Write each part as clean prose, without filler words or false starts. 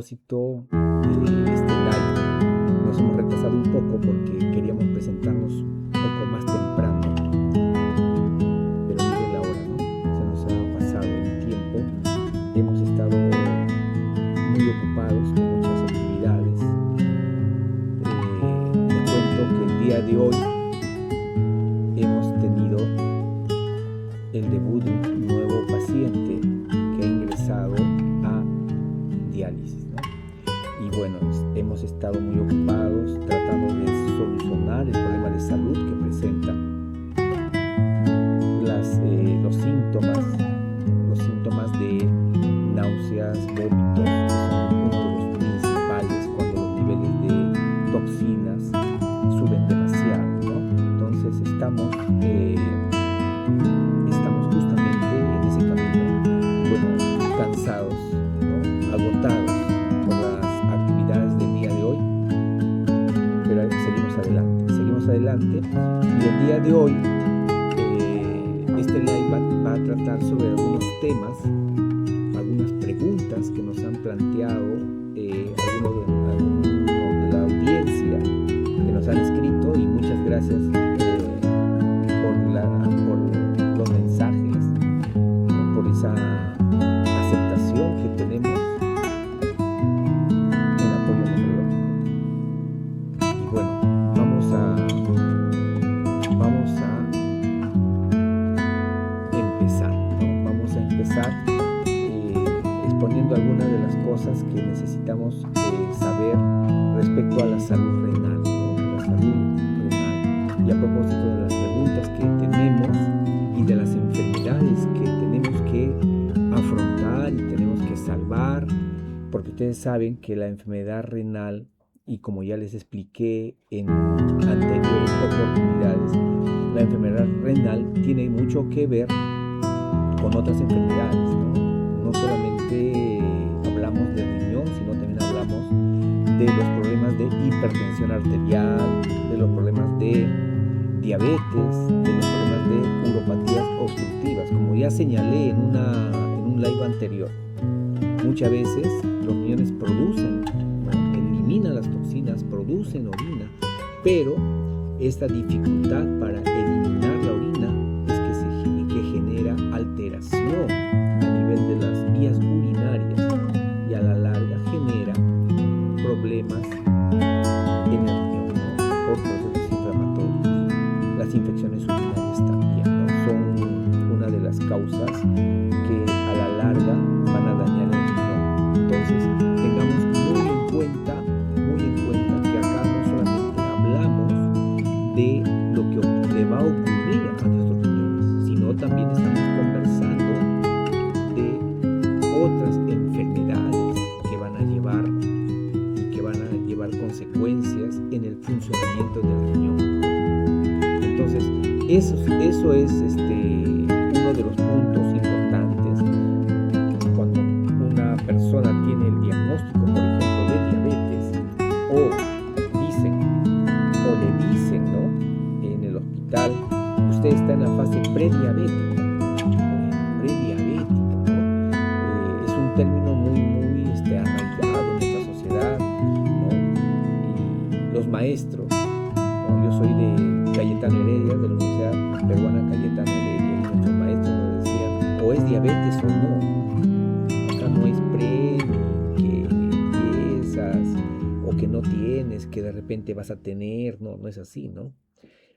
propósito de este live nos hemos retrasado un poco porque queríamos presentarnos un poco más temprano, pero miren la hora, ¿no? Se nos ha pasado el tiempo, hemos estado muy ocupados con muchas actividades. Les cuento que el día de hoy hemos tenido el debut de un nuevo paciente que ha ingresado a diálisis, ¿no? Y bueno, hemos estado muy ocupados tratando de solucionar el problema de salud que presenta, los síntomas de náuseas, vómitos, que son uno de los principales cuando los niveles de toxinas suben demasiado, ¿no? Entonces estamos justamente en ese camino, bueno, cansados, ¿no? Agotados por las actividades del día de hoy, pero seguimos adelante, y el día de hoy este live va a tratar sobre algunos temas, algunas preguntas que nos han planteado algunos de la audiencia que nos han escrito, y muchas gracias por los mensajes, por esa aceptación que tenemos en apoyo neurológico. Y bueno, vamos a empezar, ¿no? Vamos a empezar exponiendo algunas de las cosas que necesitamos saber respecto a la salud renal, ¿no? La salud renal. Y a propósito de las preguntas que tenemos y de las enfermedades que tenemos que afrontar y tenemos que salvar, porque ustedes saben que la enfermedad renal, y como ya les expliqué en anteriores oportunidades, la enfermedad renal tiene mucho que ver con otras enfermedades, ¿no? No solamente hablamos de riñón, sino también hablamos de los problemas de hipertensión arterial, de los problemas de diabetes, de los problemas de uropatías obstructivas. Como ya señalé en un live anterior, muchas veces los riñones producen, ¿no? Eliminan las toxinas, producen orina, pero esta dificultad para eliminar la orina es que genera alteración a nivel de las vías urinarias, y a la larga genera problemas en el riñón, ¿no? Por procesos inflamatorios. Las infecciones urinarias también, ¿no? Son una de las causas que a la larga van a dañar el riñón. Entonces tengamos muy en cuenta que acá no solamente hablamos de lo que le va a ocurrir a nuestros riñones, sino también estamos conversando de otras enfermedades que van a llevar consecuencias en el funcionamiento del riñón. Entonces eso es uno de los puntos importantes cuando una persona tiene el diagnóstico, por ejemplo, de diabetes, o le dicen, ¿no? En el hospital, usted está en la fase prediabética, ¿no? Es un término muy arraigado en nuestra sociedad, ¿no? Y los maestros, ¿no? Yo soy de Cayetano Heredia, de la Universidad Peruana Cayetano Heredia, y nuestros maestros nos decían, o es diabetes o no. Acá no es pre, que empiezas, o que no tienes, que de repente vas a tener, no es así, ¿no?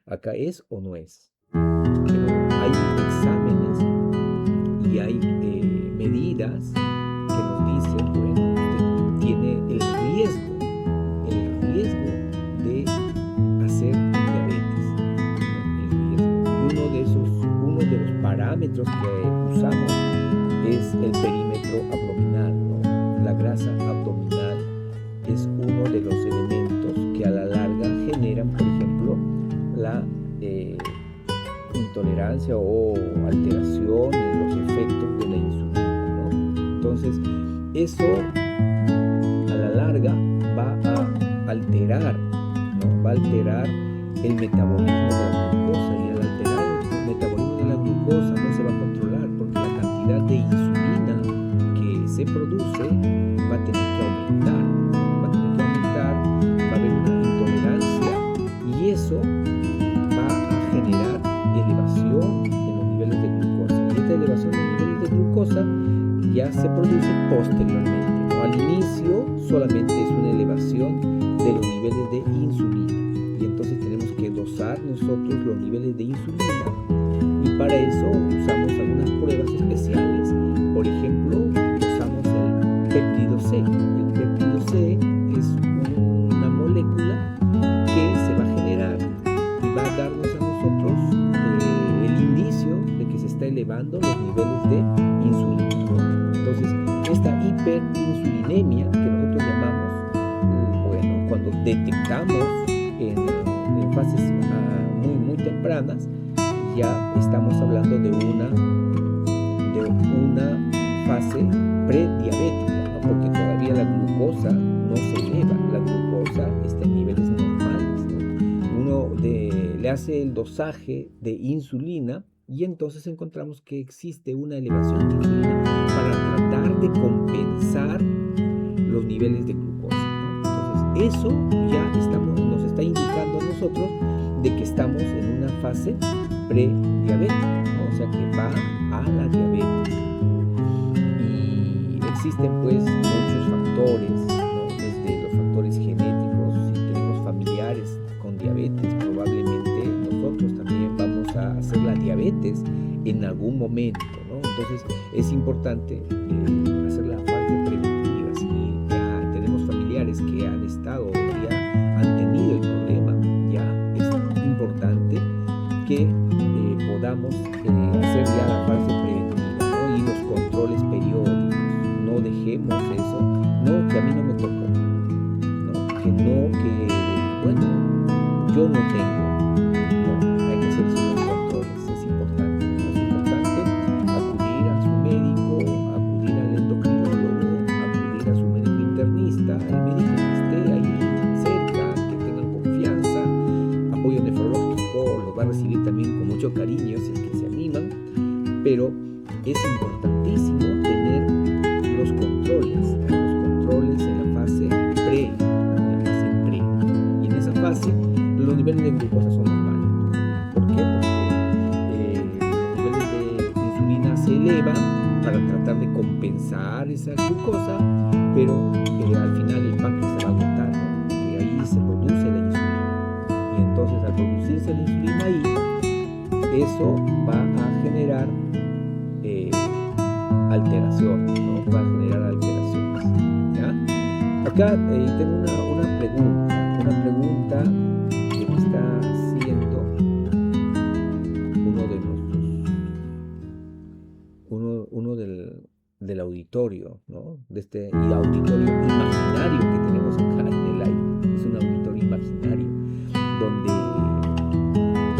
Acá es o no es. Pero hay exámenes y hay medidas que nos dicen, bueno, usted tiene el riesgo de hacer diabetes, ¿no? Y uno de los parámetros que usamos es el perímetro abdominal, ¿no? La grasa abdominal es uno de los elementos que a la larga generan, por ejemplo, la intolerancia o alteración en los efectos de la insulina, ¿no? Entonces, eso a la larga va a alterar, ¿no? Va a alterar el metabolismo de la glucosa, y al alterar el metabolismo de la glucosa no se va a controlar, porque la cantidad de insulina que se produce va a tener que aumentar. posteriormente, ¿no? Al inicio solamente es una elevación de los niveles de insulina, y entonces tenemos que dosar nosotros los niveles de insulina, y para eso usamos algunas pruebas especiales. Por ejemplo, usamos el péptido C. El péptido C es una molécula que se va a generar y va a darnos a nosotros el indicio de que se está elevando los niveles de insulina, ¿no? Entonces, esta hiperinsulinemia que nosotros llamamos, bueno, cuando detectamos en fases muy tempranas, ya estamos hablando de una fase prediabética, ¿no? Porque todavía la glucosa no se eleva, la glucosa está en niveles normales, ¿no? Uno le hace el dosaje de insulina y entonces encontramos que existe una elevación de insulina para tratar de compensar los niveles de glucosa, ¿no? Entonces eso ya nos está indicando a nosotros de que estamos en una fase prediabética, ¿no? O sea que va a la diabetes. Y existen pues muchos factores, ¿no? Desde los factores genéticos. Si tenemos familiares con diabetes, probablemente nosotros también vamos a hacer la diabetes en algún momento, ¿no? Entonces es importante hacer la parte preventiva. Si ya tenemos familiares que han estado o ya han tenido el problema, ya es importante que podamos hacer ya la fase preventiva, ¿no? Y los controles periódicos. No dejemos eso, no, que a mí no me tocó, no, que bueno, yo no tengo, no, hay que hacer sus controles, es importante acudir a su médico, acudir al endocrinólogo, acudir a su médico internista, el médico que esté ahí cerca, que tengan confianza, apoyo nefrológico, lo va a recibir también con mucho cariño si es que se animan, pero es importantísimo tener los controles en la fase pre, y en esa fase los niveles de glucosa son normales. ¿Por qué? Porque los niveles de insulina se elevan para tratar de compensar esa glucosa, pero al final el páncreas se va a agotar, ¿no? Porque ahí se produce la insulina, y entonces al producirse la insulina ahí, eso va a generar alteraciones, ¿no? Va a generar alteraciones, ¿ya? Acá tengo una pregunta que me está haciendo uno del auditorio, ¿no? De este auditorio imaginario que tenemos acá en el live. Es un auditorio imaginario donde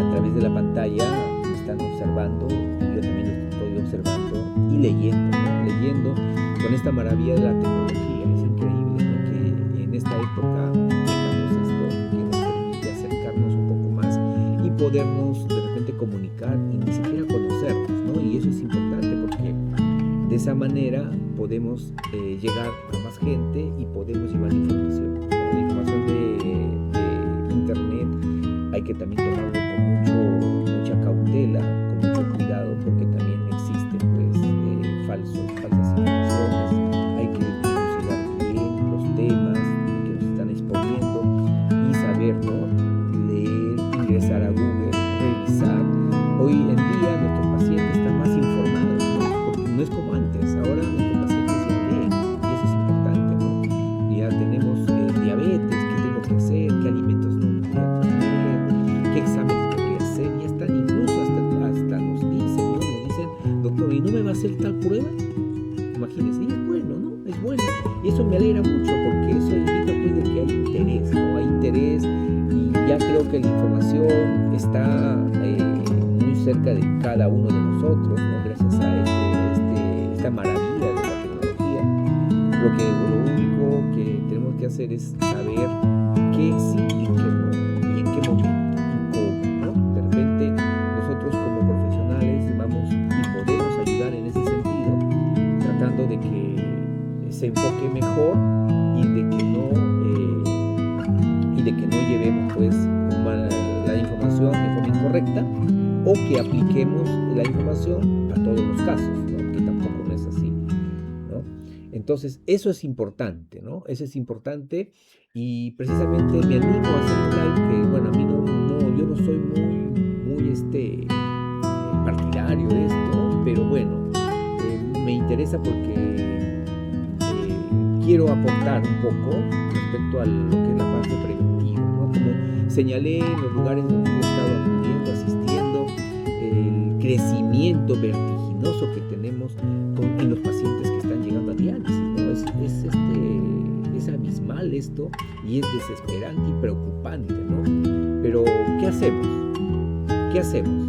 a través de la pantalla me están observando, y yo también estoy observando y leyendo, ¿no? Leyendo con esta maravilla de la tecnología. Es increíble, ¿no? Que en esta época tengamos esto que nos permite acercarnos un poco más y podernos de repente comunicar y ni siquiera conocernos, ¿no? Y eso es importante porque de esa manera podemos llegar a más gente y podemos llevar información, ¿no? La información de internet hay que también tomarlo con mucha cautela, con mucho cuidado, porque también existen pues falsas informaciones. Hay que dilucidar bien los temas que nos están exponiendo y saber, ¿no? Leer, ingresar a Google, revisar. Hoy en día nuestros pacientes están más informados, ¿no? Porque no es como antes. Ahora nuestros pacientes ya leen, y eso es importante, ¿no? Ya tenemos diabetes, qué tengo que hacer, qué alimentos no voy a comer, qué exámenes voy a hacer, y están incluso hasta nos dicen, ¿no? Nos dicen, doctor, ¿y no me va a hacer tal prueba? Imagínense, y es bueno, ¿no? Es bueno, y eso me alegra mucho, porque eso indica pues de que hay interés, ¿no? Hay interés, y ya creo que la información está muy cerca de cada uno de nosotros, ¿no? Gracias a esta maravilla de la tecnología. Lo único que tenemos que hacer es saber qué sí y qué no, y en qué momento y cómo, ¿no? De repente nosotros como profesionales vamos y podemos ayudar en ese sentido, tratando de que se enfoque mejor y de que no llevemos pues la información de forma incorrecta, o que apliquemos la información a todos los casos, ¿no? Que tampoco no es así, ¿no? Entonces, eso es importante, ¿no? Eso es importante y precisamente me animo a hacer un live que, bueno, a mí yo no soy muy partidario de esto, pero bueno, me interesa porque quiero aportar un poco respecto a lo que es la parte preventiva, ¿no? Como señalé en los lugares donde he estado acudiendo, asistiendo, el crecimiento vertiginoso que tenemos en los pacientes que están llegando a diálisis, ¿no? Es abismal esto y es desesperante y preocupante, ¿no? Pero, ¿qué hacemos? ¿Qué hacemos?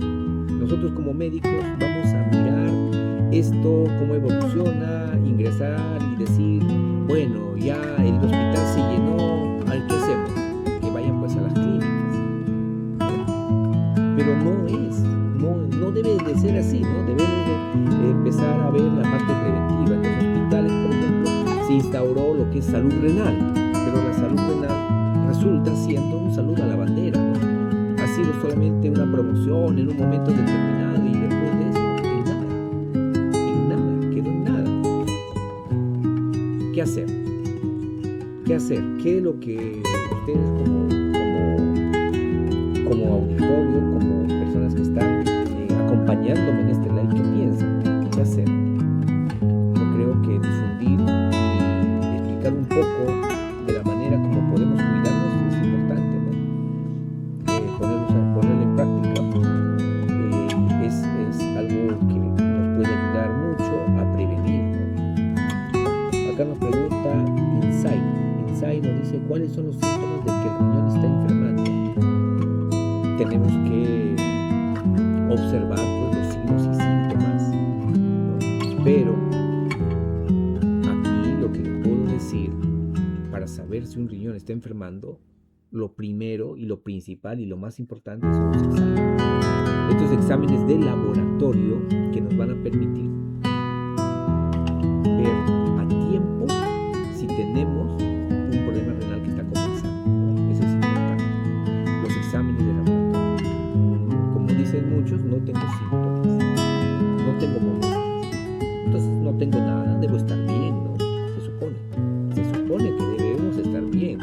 Nosotros como médicos vamos a mirar esto, cómo evoluciona, ingresar y decir, bueno, ya el hospital se llenó, ¿qué hacemos? Que vayan pues a las clínicas. Pero no debe de ser así, ¿no? Debemos de empezar a ver la parte preventiva. En los hospitales, por ejemplo, se instauró lo que es salud renal, pero la salud renal resulta siendo un saludo a la bandera, ¿no? Ha sido solamente una promoción en un momento determinado y después de eso, quedó en nada. ¿Qué hacer? ¿Qué es lo que ustedes como auditorio, como personas que están acompañándome en este live, qué piensan? ¿Qué hacer? Yo creo que difundir y explicar un poco de la manera como podemos cuidarnos es importante, ¿no? Ponerlo en práctica es algo que nos puede ayudar mucho a prevenir, ¿no? Acá nos pregunta Inside nos dice cuáles son los síntomas de que el riñón está enfermando. Tenemos que observar pues, los signos y síntomas, ¿no? Pero aquí lo que les puedo decir para saber si un riñón está enfermando, lo primero y lo principal y lo más importante son los exámenes. Estos exámenes de laboratorio que nos van a permitir ver a tiempo si tenemos un problema renal que está comenzando, ¿no? Eso es importante. Los exámenes de laboratorio. Como dicen muchos, no tengo síntomas, no tengo molestias, entonces no tengo nada, debo estar bien, ¿no? Se supone que debemos estar bien.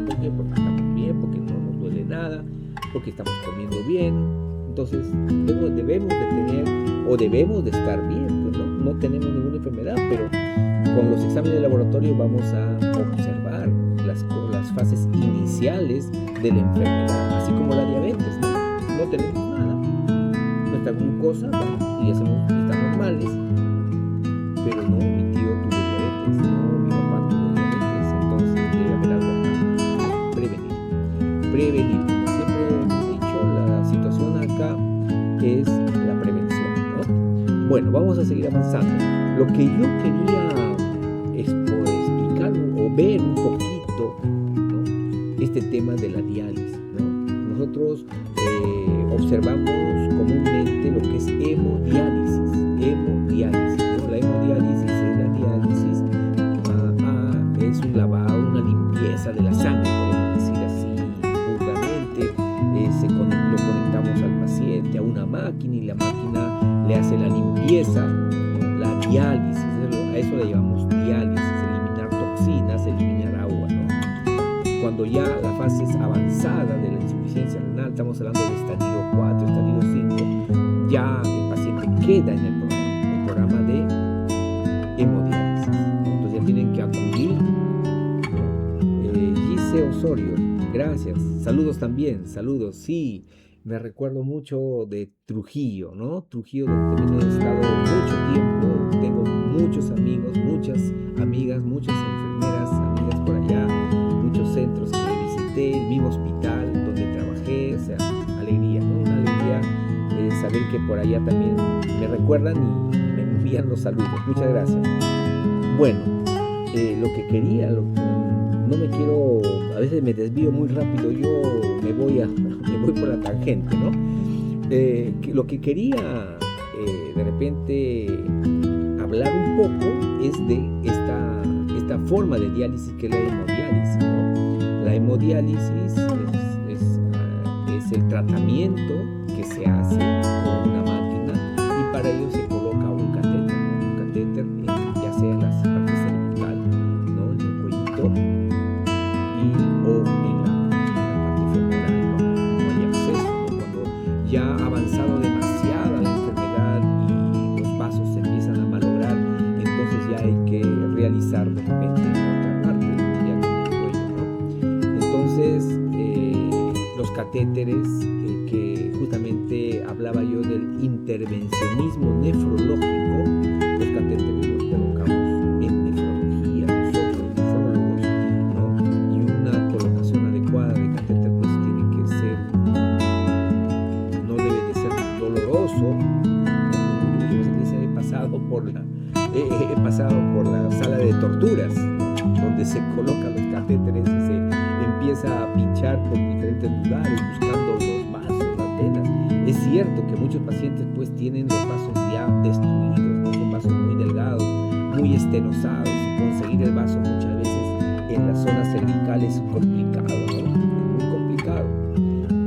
¿Por qué? Porque estamos bien, porque no nos duele nada, porque estamos comiendo bien. Entonces debemos de tener o debemos de estar bien, pues no tenemos ninguna enfermedad, pero con los exámenes de laboratorio vamos a observar las fases iniciales de la enfermedad, así como la diabetes, ¿no? No tenemos nada, nuestra glucosa y estamos normales, pero no, mi tío tuvo diabetes, no, mi papá tuvo diabetes, entonces debe haber algo acá. Prevenir, como siempre hemos dicho, la situación acá es la prevención, ¿no? Bueno, vamos a seguir avanzando. Lo que yo quería explicar o ver un poquito, ¿no? Este tema de la diálisis, ¿no? Nosotros observamos comúnmente lo que es hemodiálisis, ¿no? La hemodiálisis es la diálisis, es un lavado, una limpieza de la sangre, podemos decir así vulgarmente. Lo conectamos al paciente a una máquina y la máquina le hace la limpieza, ¿no? La diálisis, a eso le llamamos diálisis, eliminar toxinas, eliminar agua, ¿no? Cuando ya la fase es avanzada de la insuficiencia renal, estamos hablando de estadio 4, estadio 5, ya el paciente queda en el programa de hemodiálisis, ¿no? Entonces ya tienen que acudir, ¿no? Gise Osorio, gracias, saludos también, saludos, sí, me recuerdo mucho de Trujillo, ¿no? Trujillo, donde también he estado mucho tiempo, tengo muchos amigos, muchas amigas, muchas enfermeras, amigas por allá, muchos centros que visité, el mismo hospital donde trabajé, o sea, alegría, ¿no? Una alegría saber que por allá también me recuerdan y me envían los saludos, muchas gracias. Bueno, lo que quería, no me quiero, a veces me desvío muy rápido, yo me voy por la tangente, ¿no? Lo que quería de repente hablar un poco es de esta forma de diálisis que es la hemodiálisis, ¿no? La hemodiálisis es el tratamiento que se hace con una máquina y para ello se coloca un catéter, ya sea en las partes cervicales catéteres, que justamente hablaba yo del intervencionismo nefrológico. Los catéteres los colocamos en nefrología, nosotros nefrólogos, ¿no? Y una colocación adecuada de catéter pues tiene que ser, no debe de ser doloroso, ¿no? Yo he pasado por la sala de torturas, donde se colocan los catéteres y se empieza a pinchar por diferentes lugares buscando los vasos, las venas. Es cierto que muchos pacientes pues tienen los vasos ya destruidos, ¿no? Son vasos muy delgados, muy estenosados, y conseguir el vaso muchas veces en la zona cervical es complicado, ¿no? Es muy complicado.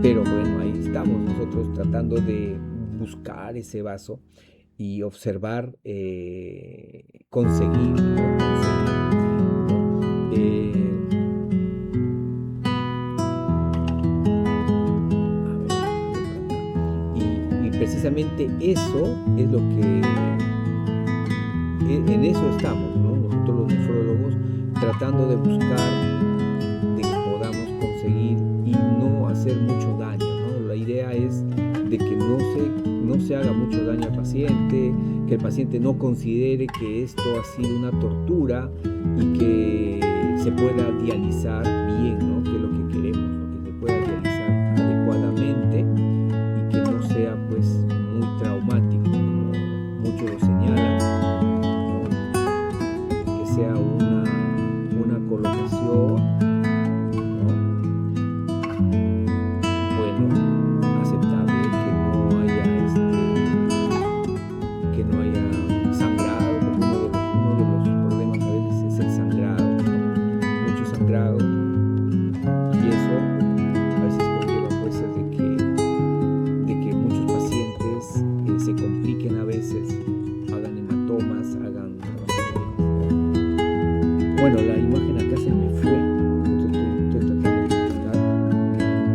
Pero bueno, ahí estamos nosotros tratando de buscar ese vaso y observar, conseguir, ¿no? Y precisamente eso es lo que, en eso estamos, ¿no? Nosotros los nefrólogos tratando de buscar de que podamos conseguir y no hacer mucho daño, ¿no? La idea es de que no se haga mucho daño al paciente, que el paciente no considere que esto ha sido una tortura y que se pueda dializar bien, ¿no? Que es lo que queremos, ¿no? Que se pueda dializar adecuadamente y que no sea pues muy traumático, como muchos lo señalan, ¿no? Que sea una colocación, ¿no? Bueno, aceptable, que no haya sangrado, porque uno de los problemas a veces es el sangrado, ¿no? Mucho sangrado, y eso a veces conlleva pues de que muchos pacientes se compliquen a veces, hagan hematomas, hagan problemas. Bueno, la imagen acá se me fue, estoy tratando de explicar,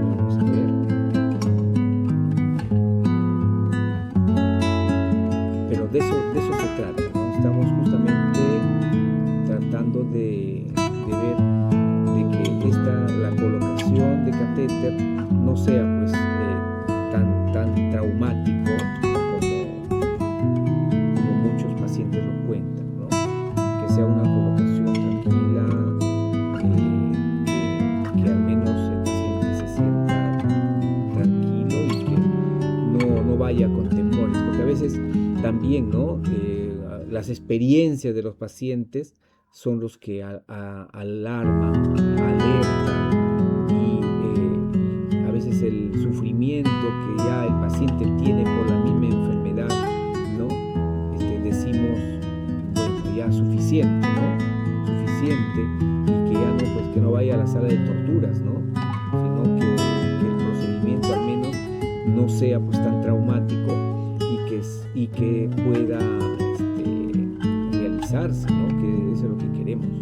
vamos a ver. Pero de eso se trata, ¿no? Estamos justamente tratando de ver de que la colocación de catéter no sea pues tan traumático como muchos pacientes lo cuentan, ¿no? Que sea una colocación tranquila, que al menos el paciente se sienta tranquilo y que no vaya con temores, porque a veces también, ¿no? Las experiencias de los pacientes son los que alarman, alertan, y a veces el sufrimiento que ya el paciente tiene por la misma enfermedad, ¿no? Decimos, bueno, ya suficiente, ¿no? Suficiente, y que ya no, pues que no vaya a la sala de torturas, ¿no? Sino que el procedimiento al menos no sea pues tan traumático y que pueda realizarse, ¿no? Que eso es lo que queremos, ¿no?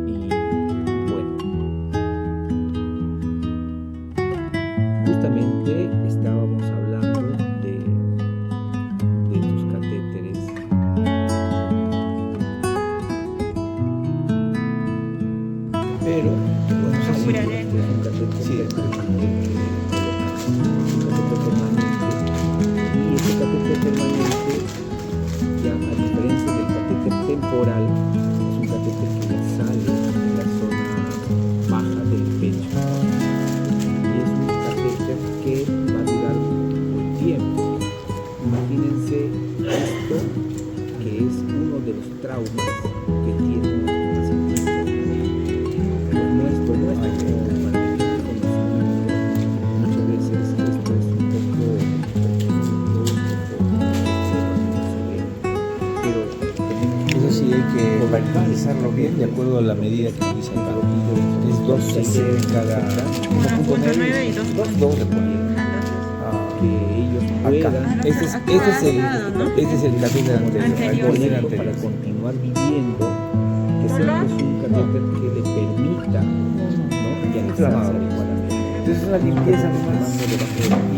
Y bueno, justamente estábamos hablando de estos catéteres, pero bueno, es un catéter permanente. Y este catéter permanente, ya a diferencia del catéter temporal, es un catéter que ya sale de la zona baja del pecho, y es un catéter que va a durar un tiempo. Imagínense esto, que es uno de los traumas que tienen los pacientes. Nuestro muchas veces esto es un poco, pero eso sí hay que analizarlo bien de acuerdo a la medida que dice acá. Es 2 cc cada 1.9 y 2 le ponen. Que ellos puedan, este es el catéter anterior para continuar viviendo, que sea pues un catéter que le permita, ¿no? Dializarse adecuadamente. Entonces es una limpieza nomás. Y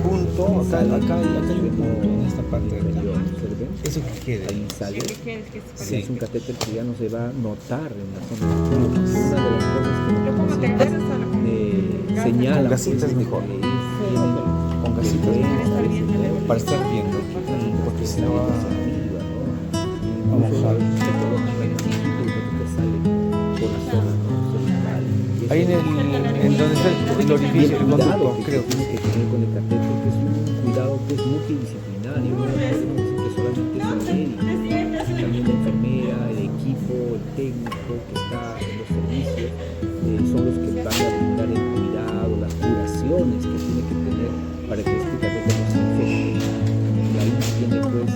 punto, acá hay un punto en esta parte de acá. ¿Observen? Eso que quede. Ahí sale. Sí. Es un catéter que ya no se va a notar en la zona de los pulmones. Una de las cosas que los pacientes señalan. Con gasita es mejor. Con gasita es mejor. Para estar viendo. Porque si no va... Vamos a ver. Ahí en donde está el orificio, el conducto, creo. Tiene que tener con el catéter, que es un cuidado que es multidisciplinario, no podemos decir que solamente es el médico, también la enfermera, el equipo, el técnico que está en los servicios, son los que van a brindar el cuidado, las curaciones que tiene que tener para que este catéter no se infecte. Y ahí viene pues,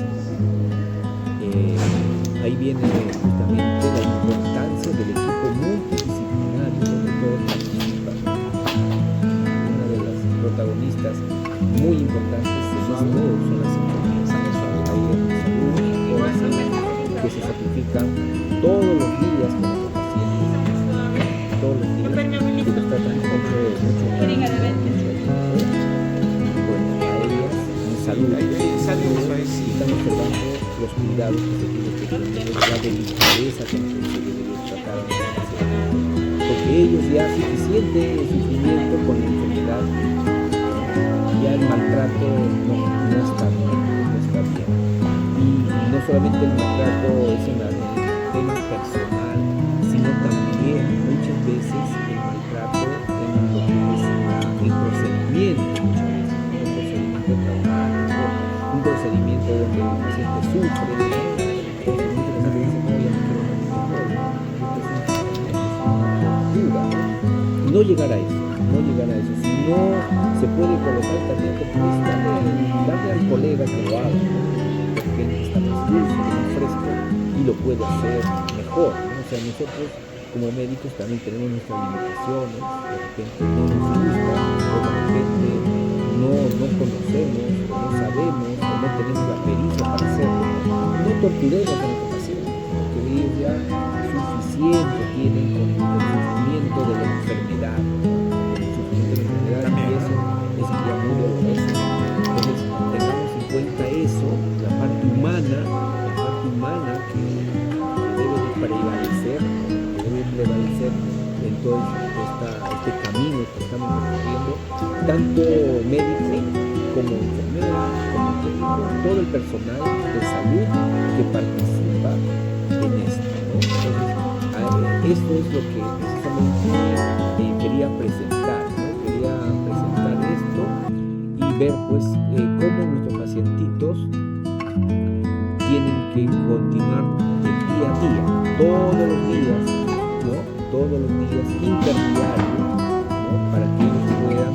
ahí viene justamente la importancia del equipo multidisciplinario donde todos participan. Una de las protagonistas muy importantes de esto son las enfermeras que se sacrifican todos los días con los pacientes, todos los días, que los tratan con mucho cariño, bueno, a ellas, en salud, están observando los cuidados que se tienen que tener, la delicadeza con que se debe tratar a los pacientes, porque ellos ya suficiente sufrimiento con la enfermedad, ya el maltrato no está bien, y no solamente el maltrato es en el tema personal, sino también muchas veces el maltrato en lo que es el procedimiento, muchas veces un procedimiento traumático, un procedimiento donde el paciente sufre, no llegar a eso, si no se puede colocar también, pues darle al colega que lo haga, porque él está más dulce, más fresco y lo puede hacer mejor, ¿no? O sea, nosotros como médicos también tenemos nuestras limitaciones, de repente no nos gusta, o de repente no conocemos, o no sabemos, o no tenemos la pericia para hacerlo. No torturemos a nuestros pacientes, porque ellos ya suficiente tienen con el sufrimiento de la enfermedad, y eso es que ya muy doloroso. Entonces, tengamos en cuenta eso, la parte humana que debe de prevalecer en todo este camino que estamos recorriendo, tanto médico como enfermera, como técnico, todo el personal de salud que participa en esto, ¿no? Entonces, esto es lo que precisamente quería presentar, ¿no? Quería presentar esto y ver pues cómo nuestros pacientitos tienen que continuar el día a día, todos los días, ¿no? Todos los días interdiarios, ¿no? Para que ellos puedan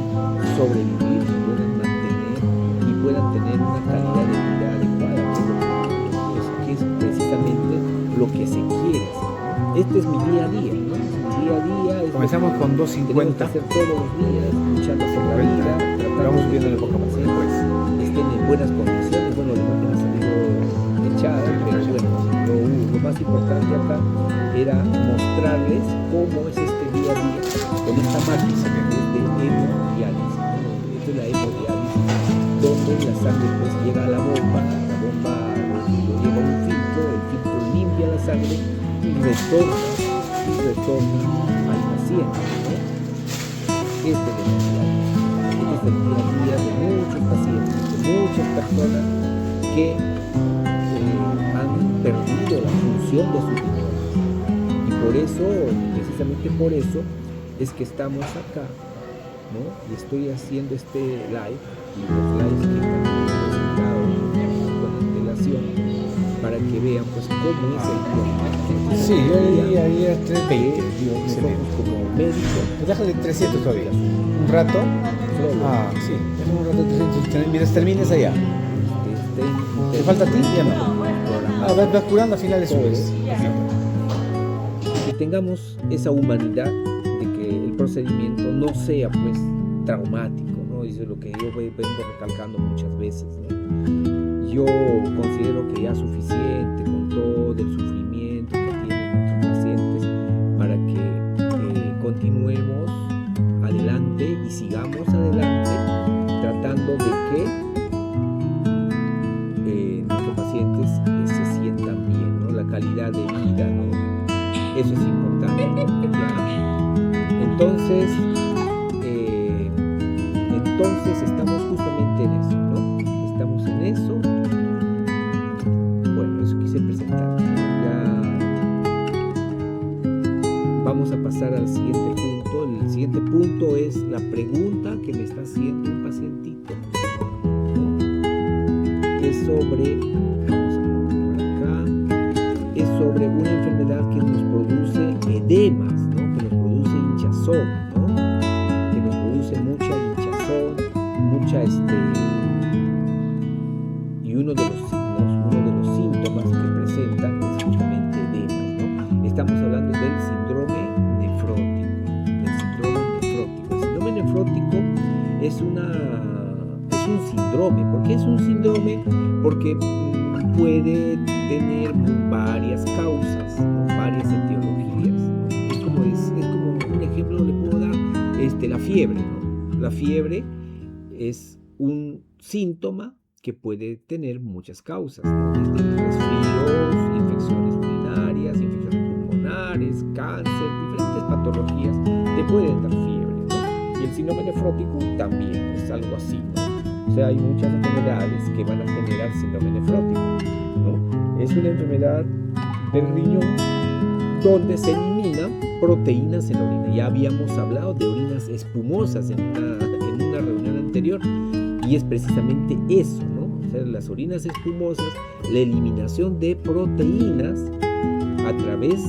sobrevivir, puedan mantener y puedan tener una calidad de vida adecuada, que es precisamente lo que se quiere hacer, ¿no? Este es mi día a día, ¿no? Mi día a día. Comenzamos con 250. Tenemos que hacer todos los días, luchando por la vida, vamos viendo el poco a poco después. Estén en buenas condiciones. Bueno, la imagen ha salido echada, pero bueno, lo más importante acá era mostrarles cómo es este día a día con esta máquina que es de hemodiálisis, ¿no? Esto es la hemodiálisis, donde la sangre pues llega a la bomba lo lleva a un filtro, el filtro limpia la sangre y retorna al paciente, ¿no? Este es el día a día de muchos pacientes, de muchas personas que han perdido la función de sus riñones. Y por eso, precisamente por eso, es que estamos acá, ¿no? Y estoy haciendo este live, y los lives que están presentados con antelación, para que vean pues cómo es el cuerpo. Sí, yo haría 320. Nosotros como médicos, Pues déjale 300 todavía. Un rato. Sí, es un rato 300. Mientras termines allá. ¿Te falta a ti? Ya no. Vas curando a finales subes. Que tengamos esa humanidad de que el procedimiento no sea pues traumático, ¿no? Eso es lo que yo vengo recalcando muchas veces, ¿no? Yo considero que ya es suficiente con todo el sufrimiento que tienen nuestros pacientes para que continuemos adelante y sigamos adelante tratando de que nuestros pacientes se sientan bien, ¿no? La calidad de vida, ¿no? Eso es importante, ¿ya? Entonces estamos justamente en eso, ¿no? Estamos en eso. Bueno, eso quise presentar. Ya vamos a pasar al siguiente punto. El siguiente punto es la pregunta que me está haciendo un pacientito, ¿no? Es sobre, vamos a ponerlo acá, es sobre una enfermedad que nos produce edemas, ¿no? Que nos produce hinchazón, ¿no? Que nos produce mucha hinchazón, y uno de los síntomas que presentan es justamente edemas, ¿no? Estamos hablando del síndrome nefrótico. El síndrome nefrótico es un síndrome. ¿Por qué es un síndrome? Porque puede tener varias causas, ¿no? Varias etiologías, ¿no? Es como un ejemplo le puedo dar, la fiebre, ¿no? La fiebre es un síntoma que puede tener muchas causas, ¿no? Desde resfríos, infecciones urinarias, infecciones pulmonares, cáncer, diferentes patologías te pueden dar fiebre, ¿no? Y el síndrome nefrótico también es algo así, ¿no? O sea, hay muchas enfermedades que van a generar síndrome nefrótico, ¿no? Es una enfermedad del riñón donde se eliminan proteínas en la orina. Ya habíamos hablado de orinas espumosas en una reunión anterior, y es precisamente eso, ¿no? O sea, las orinas espumosas, la eliminación de proteínas a través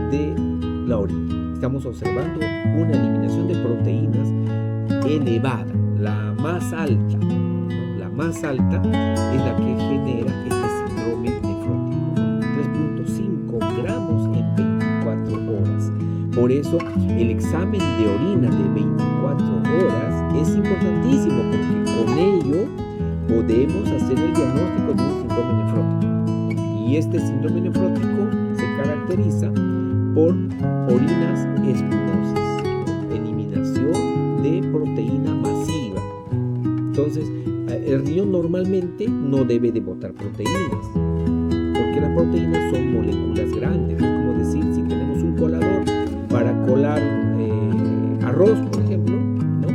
de la orina. Estamos observando una eliminación de proteínas elevada, la más alta, ¿no? La más alta es la que genera este síndrome nefrótico, ¿no? 3.5 gramos en 24 horas. Por eso el examen de orina de 24 horas es importantísimo, porque con ello podemos hacer el diagnóstico de un síndrome nefrótico. Y este síndrome nefrótico se caracteriza por orinas espumosas, ¿no? Eliminación de proteína masiva. Entonces, el riñón normalmente no debe de botar proteínas, porque las proteínas son moléculas grandes. Es como decir, si tenemos un colador para colar arroz, por ejemplo, ¿no?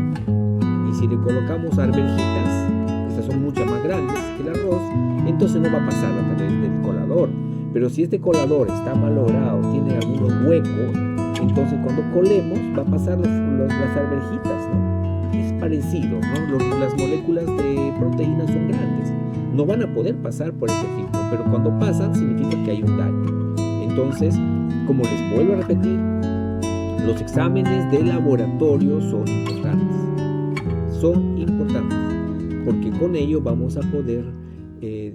Y si le colocamos arvejitas, estas son mucho más grandes que el arroz, entonces no va a pasar a través del colador. Pero si este colador está malogrado, tiene algunos huecos, entonces cuando colemos va a pasar las arvejitas, ¿no? Es parecido, ¿no? Las moléculas de proteínas son grandes, no van a poder pasar por este filtro, pero cuando pasan significa que hay un daño. Entonces, como les vuelvo a repetir, los exámenes de laboratorio son importantes, porque con ello vamos a poder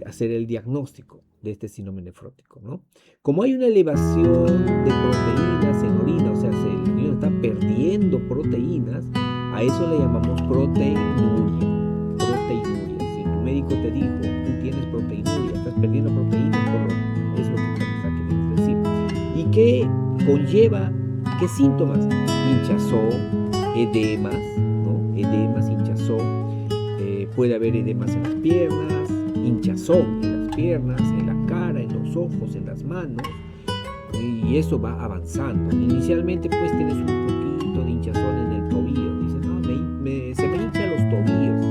hacer el diagnóstico de este síndrome nefrótico, ¿no? Como hay una elevación de proteínas en orina, o sea, el riñón está perdiendo proteínas, a eso le llamamos proteinuria. Si tu médico te dijo, tú tienes proteinuria, estás perdiendo proteínas, es lo que estamos queriendo decir. ¿Y qué conlleva? ¿Qué síntomas? Hinchazón, edemas, ¿no? Edemas, hinchazón. Puede haber edemas en las piernas, hinchazón en las piernas, en la cara, en los ojos, en las manos, y eso va avanzando. Inicialmente pues tienes un poquito de hinchazón en el tobillo, dices, no, se me hinchan los tobillos,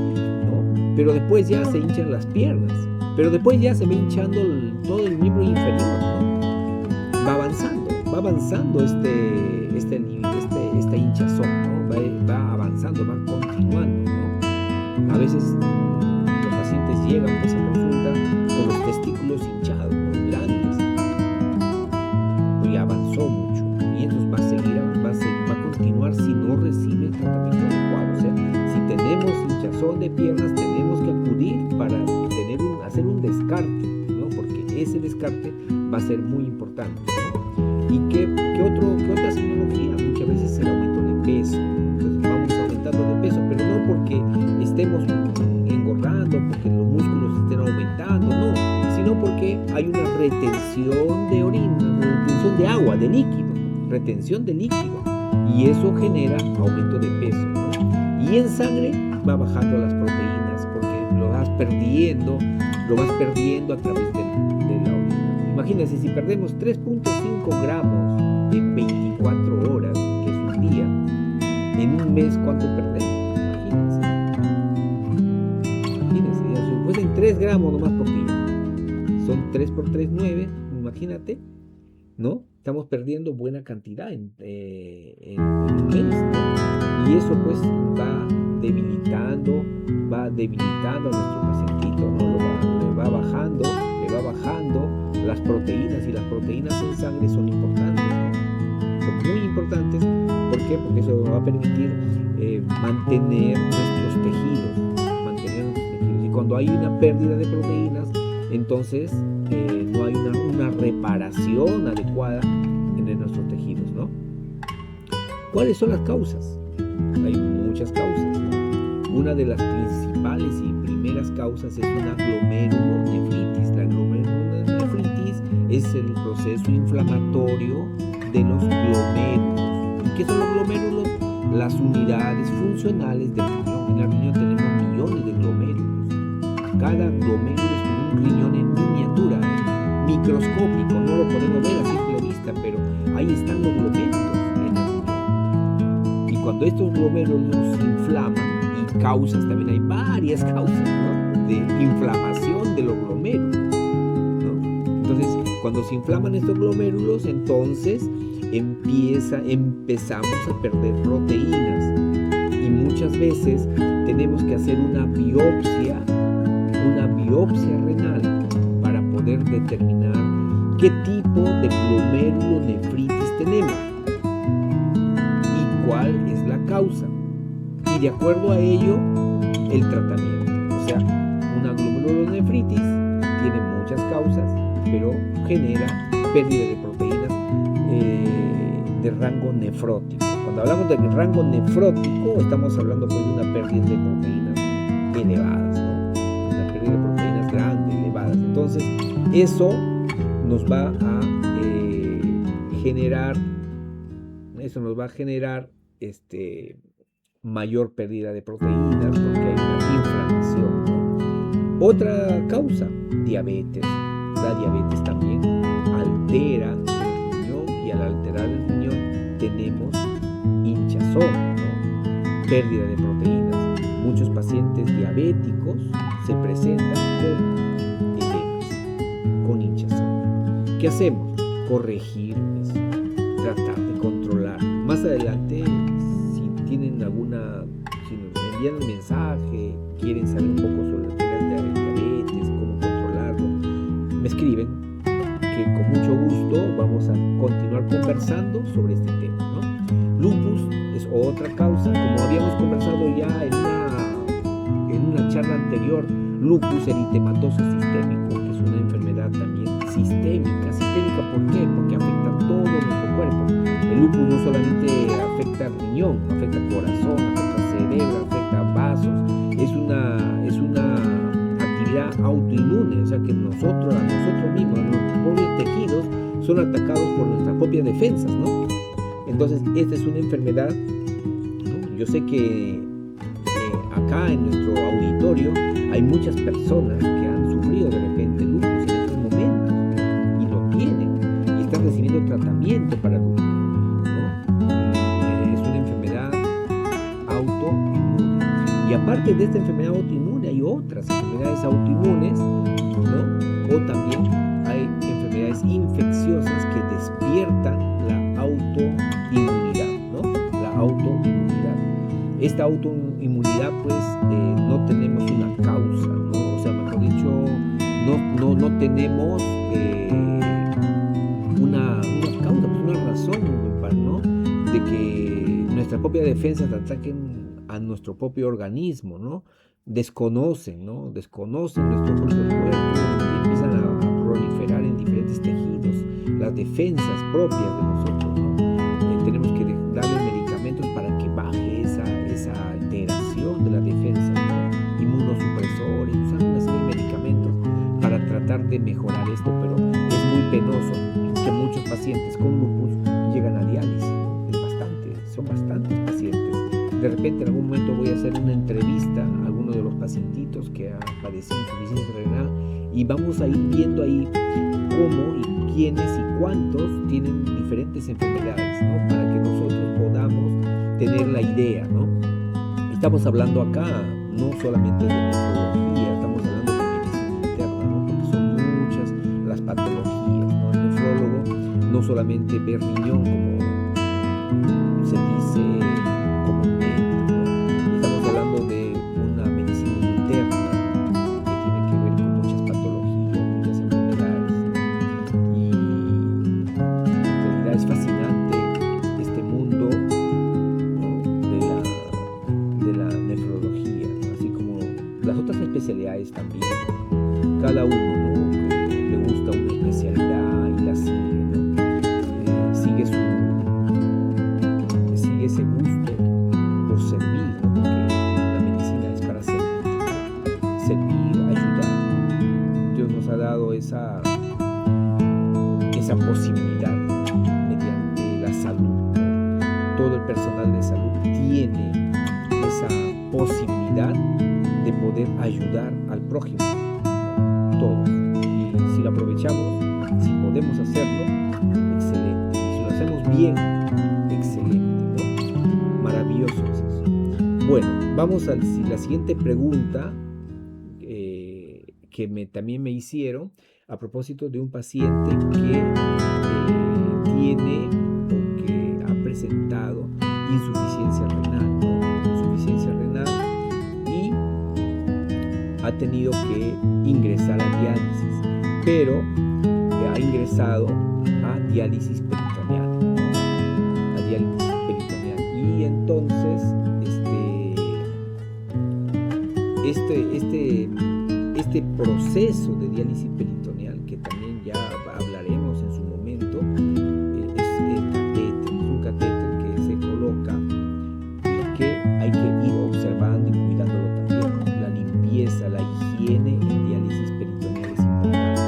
¿no? Pero después ya se hinchan las piernas, pero después ya se va hinchando todo el miembro inferior, ¿no? Va avanzando esta hinchazón, ¿no? Va avanzando, va continuando, ¿no? A veces los pacientes llegan pues a consulta con los testículos hinchados, ¿no? Grandes, ¿no? Y avanzó mucho, y entonces va a continuar si no recibe el tratamiento adecuado. O sea, si tenemos hinchazón de piernas, tenemos que acudir para hacer un descarte, ¿no? Porque ese descarte va a ser muy importante, ¿no? ¿Y qué otra simbología? Muchas veces el aumento de peso. Entonces vamos aumentando de peso, pero no porque estemos engordando, porque los músculos estén aumentando, no, sino porque hay una retención de orina, retención de agua, de líquido, y eso genera aumento de peso, ¿no? Y en sangre va bajando las proteínas, porque vas perdiendo a través de la orina. Imagínense, si perdemos 3.5 gramos en 24 horas, que es un día, en un mes, ¿cuánto perdemos? Imagínense, ya si fuesen 3 gramos nomás por día, son 3 por 3, 9, imagínate, ¿no? Estamos perdiendo buena cantidad en un mes, ¿no? Y eso pues va debilitando a nuestro pacientito, ¿no? Le va bajando las proteínas, y las proteínas en sangre son importantes, ¿no? Son muy importantes. ¿Por qué? Porque eso nos va a permitir mantener nuestros tejidos. Y cuando hay una pérdida de proteínas, entonces no hay una reparación adecuada en nuestros tejidos, ¿no? ¿Cuáles son las causas? Hay muchas causas, ¿no? Una de las principales y primeras causas es una glomerulonefritis. La glomerulonefritis es el proceso inflamatorio de los glomérulos. ¿Y qué son los glomérulos? Las unidades funcionales del riñón. En el riñón tenemos millones de glomérulos. Cada glomérulo es como un riñón en miniatura, microscópico, no lo podemos ver a simple vista, pero ahí están los glomérulos en el riñón. Y cuando estos glomérulos se inflaman, y causas, también hay varias causas, ¿no?, de inflamación de los glomérulos, ¿no? Entonces, cuando se inflaman estos glomérulos, entonces empezamos a perder proteínas, y muchas veces tenemos que hacer una biopsia renal para poder determinar qué tipo de glomerulonefritis tenemos y cuál es la causa, y de acuerdo a ello el tratamiento. O sea, una glomerulonefritis tiene muchas causas, pero genera pérdida de proteínas de rango nefrótico. Cuando hablamos de rango nefrótico, estamos hablando pues de una pérdida de proteínas elevadas, ¿no? Una pérdida de proteínas grandes, elevadas. Entonces, eso nos va a generar mayor pérdida de proteínas, porque hay una inflamación, ¿no? Otra causa, diabetes. La diabetes también altera el riñón, y al alterar el riñón tenemos hinchazón, ¿no? Pérdida de proteínas. Muchos pacientes diabéticos se presentan con edemas, con hinchazón. ¿Qué hacemos? Corregir eso, tratar de controlar. Más adelante, si me envían un mensaje, quieren saber un poco sobre la diabetes, cómo controlarlo, me escriben, que con mucho gusto vamos a continuar conversando sobre este tema, ¿no? Lupus es otra causa, como habíamos conversado ya en una charla anterior. Lupus eritematoso sistémico, que es una enfermedad también sistémica. ¿Sistémica por qué? Porque afecta a todo nuestro cuerpo. El lupus no solamente afecta al riñón, afecta al corazón, afecta al cerebro, afecta a vasos. Es una actividad autoinmune, o sea que a nosotros mismos, nuestros propios tejidos son atacados por nuestras propias defensas, ¿no? Entonces, esta es una enfermedad, ¿no? Yo sé que acá en nuestro auditorio hay muchas personas que han sufrido de repente lupus en estos momentos, ¿no? Y lo tienen, y están recibiendo tratamiento para lupus, ¿no? Es una enfermedad autoinmune. Y aparte de esta enfermedad autoinmune, hay otras enfermedades autoinmunes, ¿no? O también hay enfermedades infecciosas que despiertan la autoinmunidad, ¿no? La autoinmunidad. Esta autoinmunidad, pues, no tenemos una causa, ¿no? O sea, mejor dicho, no tenemos una causa, pues una razón, ¿no? De que nuestras propias defensas ataquen a nuestro propio organismo, ¿no? Desconocen nuestro propio cuerpo, y empiezan a proliferar en diferentes tejidos las defensas propias de nosotros, ¿no? Tenemos que darle medicamentos para que baje esa alteración de la defensa, ¿no? Inmunosupresores, usar una serie de medicamentos para tratar de mejorar esto, pero es muy penoso que muchos pacientes con lupus llegan a diálisis. Son bastantes pacientes. De repente en algún momento voy a hacer una entrevista a alguno de los pacientitos que han padecido insuficiencia renal, y vamos a ir viendo ahí cómo y quiénes y cuántos tienen diferentes enfermedades, ¿no? Para que nosotros podamos tener la idea, ¿no? Estamos hablando acá no solamente de nefrología, estamos hablando de medicina interna, ¿no? Porque son muchas las patologías, ¿no? El nefrólogo no solamente ve riñón, como se dice comúnmente, ¿no? Estamos hablando de una medicina interna que tiene que ver con muchas patologías, muchas enfermedades, y en realidad es fascinante este mundo, ¿no? de la nefrología, ¿no? Así como las otras especialidades también. Cada uno, ¿no? Le gusta una especialidad y la sigue, ¿no? Sigue ese gusto por servir, ¿no? Porque la medicina es para servir, ayudar. Dios nos ha dado esa posibilidad mediante la salud, ¿no? Todo el personal de salud tiene esa posibilidad de poder ayudar al prójimo, todos. Y si lo aprovechamos, si podemos hacerlo, excelente. Y si lo hacemos bien, excelente, ¿no? Maravilloso es eso. Bueno, vamos a la siguiente pregunta que también me hicieron a propósito de un paciente que tiene o que ha presentado insuficiencia renal, ¿no? Insuficiencia renal, y ha tenido que ingresar a diálisis, pero ha ingresado a diálisis peritoneal, ¿no? A diálisis peritoneal. Y entonces este proceso de diálisis peritoneal, que también ya hablaremos en su momento, es el catéter. Es un catéter que se coloca y que hay que ir observando y cuidándolo también. La limpieza, la higiene en diálisis peritoneal es importante,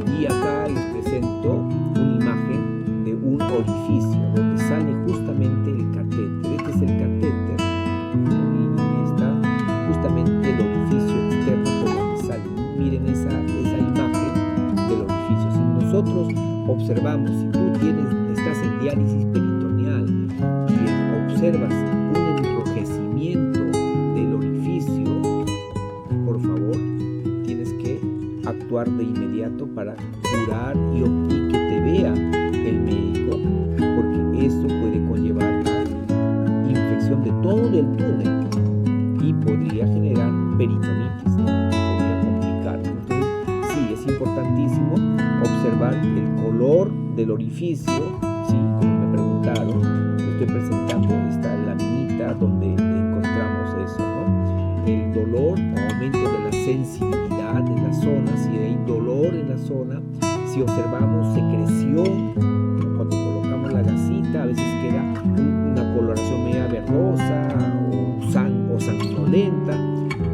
¿no? Y acá les presento una imagen de un orificio donde sale justamente el catéter. Este es el catéter, ¿no? Y está justamente el orificio externo por donde sale. Miren esa imagen del orificio. Si nosotros observamos, si tú estás en diálisis peritoneal y observas un enrojecimiento del orificio, por favor, tienes que actuar de inmediato para curar y que te vea el médico, porque esto puede conllevar a infección de todo el túnel y podría generar peritonitis, ¿no? Podría complicarlo. Entonces, sí, es importantísimo observar el color del orificio, ¿sí? Como me preguntaron, estoy presentando esta laminita donde encontramos eso, ¿no? El dolor o aumento de la sensibilidad en la zona, si hay dolor en la zona, si observamos secreción, cuando colocamos la gasita, a veces queda una coloración media verdosa o sanguinolenta,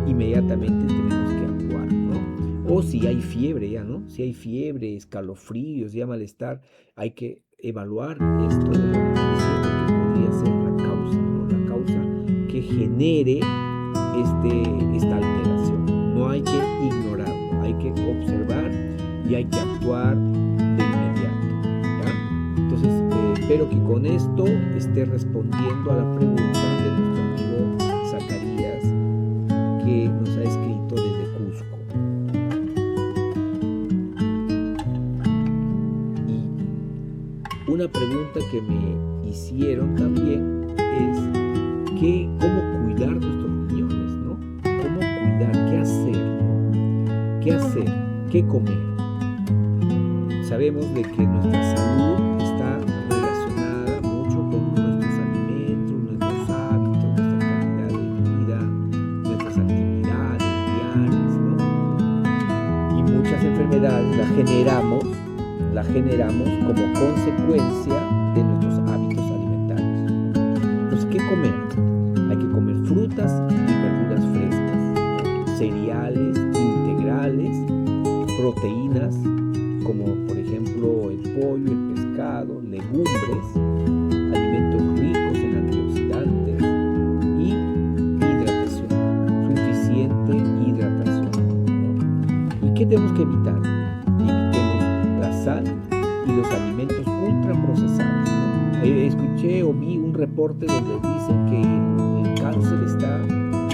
inmediatamente tenemos que actuar, ¿no? O si hay fiebre ya, ¿no? Si hay fiebre, escalofríos, ya malestar, hay que evaluar esto del orificio, porque podría ser la causa, ¿no? La causa que genere esta alteración. No hay que ignorarlo, hay que observar y hay que actuar de inmediato, ¿ya? Entonces, espero que con esto esté respondiendo a la pregunta de nuestro amigo Zacarías, que nos ha escrito desde Cusco. Y una pregunta que me hicieron también es cómo cuidar nuestros riñones, ¿no? ¿Cómo cuidar? ¿Qué hacer? ¿No? ¿Qué hacer? ¿Qué comer? Sabemos de que nuestra salud está relacionada mucho con nuestros alimentos, nuestros hábitos, nuestra calidad de vida, nuestras actividades diarias, ¿no? Y muchas enfermedades las generamos como consecuencia de nuestros hábitos alimentarios. Entonces, ¿qué comer? Hay que comer frutas y verduras frescas, cereales integrales, proteínas, como por ejemplo el pollo, el pescado, legumbres, alimentos ricos en antioxidantes y hidratación suficiente tenemos que evitar? Evitemos la sal y los alimentos ultraprocesados, ¿no? Escuché o vi un reporte donde dicen que el cáncer está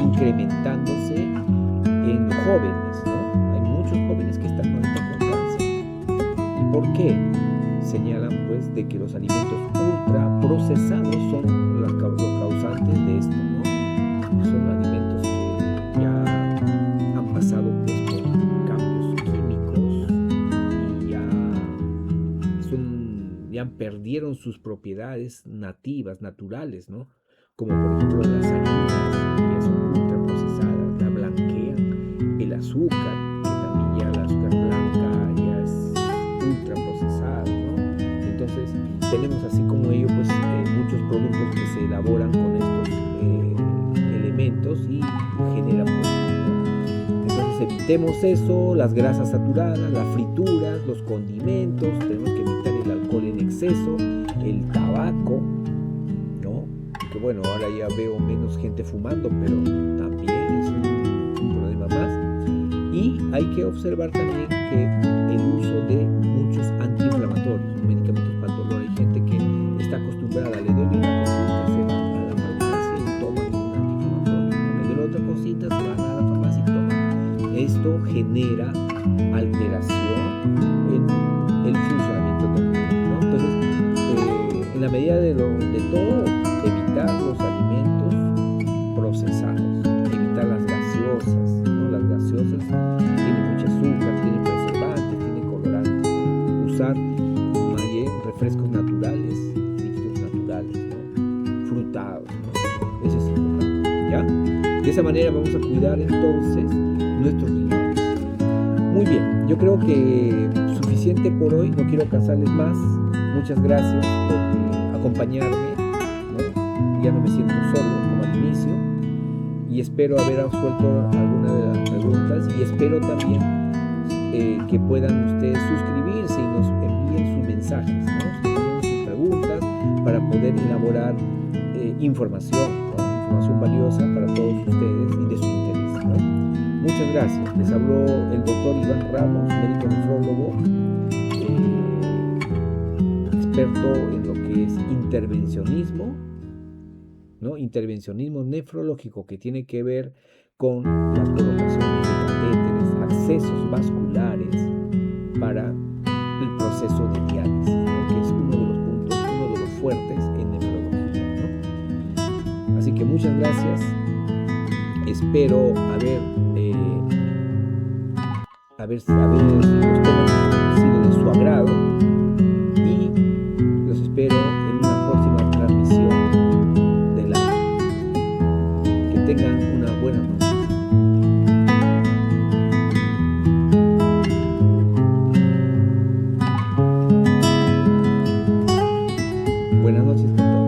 incrementándose en jóvenes, ¿no? Hay muchos jóvenes que están ahorita con cáncer. ¿Y por qué? Señalan pues de que los alimentos ultraprocesados son los causantes de esto, ¿no? Son alimentos que ya han pasado pues por cambios químicos y ya perdieron sus propiedades nativas, naturales, ¿no? Como por ejemplo las harinas, que ya son ultraprocesadas, ya blanquean el azúcar, que también ya el azúcar blanca ya es ultraprocesado, ¿no? Entonces tenemos así como ello pues muchos productos que se elaboran con estos elementos y generan pues, ¿no? Entonces evitemos eso, las grasas saturadas, las frituras, los condimentos, tenemos que evitar el alcohol en exceso, el tabaco, ¿no? Que bueno, ahora ya veo menos gente fumando, pero también es un problema más. Y hay que observar también que el uso de muchos antiinflamatorios, medicamentos para el dolor, hay gente que está acostumbrada, le duele una cosita, se va a la farmacia y toman un antiinflamatorio, le duele otra cosita, se van a la farmacia y toman. Esto genera alteración en el funcionamiento del cuerpo, ¿no? Entonces, en la medida de todo, evitar los alimentos procesados, evitar las gaseosas, ¿no? Las gaseosas tienen mucho azúcar, tienen preservantes, tienen colorantes. Usar más bien refrescos naturales, líquidos naturales, ¿no? Frutados, ¿no? Eso es importante, ¿ya? De esa manera vamos a cuidar entonces nuestros riñones. Muy bien, yo creo que suficiente por hoy, no quiero cansarles más. Muchas gracias por acompañarme, ¿no? Ya no me siento solo como al inicio y espero haber resuelto alguna de las preguntas y espero también que puedan ustedes suscribirse y nos envíen sus mensajes, ¿no? Envíen sus preguntas para poder elaborar información, ¿no? Información valiosa para todos ustedes y de su interés, ¿no? Muchas gracias. Les habló el doctor Iván Ramos, médico nefrólogo, experto en lo que es intervencionismo, ¿no? Intervencionismo nefrológico, que tiene que ver con la colocación de catéteres, accesos vasculares para el proceso de diálisis, ¿no? Que es uno de los puntos, uno de los fuertes en nefrología, ¿no? Así que muchas gracias. Espero haber los temas han sido de su agrado y los espero en una próxima transmisión de la. Que tengan una buena noche. Buenas noches con todos.